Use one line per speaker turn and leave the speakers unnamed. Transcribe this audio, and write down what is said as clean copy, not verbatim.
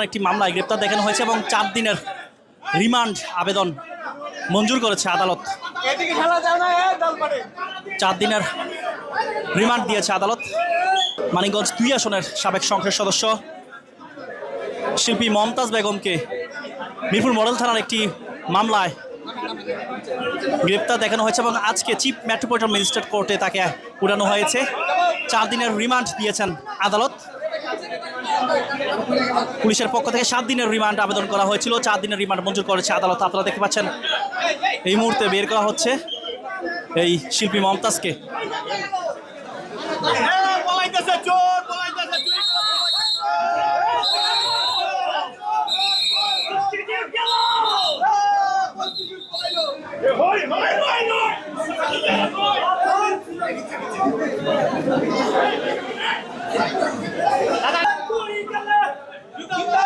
একটি মামলায় গ্রেপ্তার দেখানো হয়েছে এবং 4 দিনের রিমান্ড আবেদন মঞ্জুর করেছে আদালত। 4 দিনের রিমান্ড দিয়েছে আদালত। মানিকগঞ্জ 2 আসনের সাবেক সংসদ সদস্য শিল্পী মমতাজ বেগমকে মিরপুর মডেল থানার একটি মামলায় গ্রেপ্তার দেখানো হয়েছে এবং আজকে চিফ মেট্রোপলিটন ম্যাজিস্ট্রেট কোর্টে তাকে উঠানো হয়েছে। 4 দিনের রিমান্ড দিয়েছেন আদালত। পুলিশের পক্ষ থেকে 7 দিনের রিমান্ড আবেদন করা হয়েছিল, 4 দিনের রিমান্ড মঞ্জুর করেছে আদালত। আপনারা দেখতে পাচ্ছেন এই মুহূর্তে বের করা হচ্ছে এই শিল্পী মমতাজকে।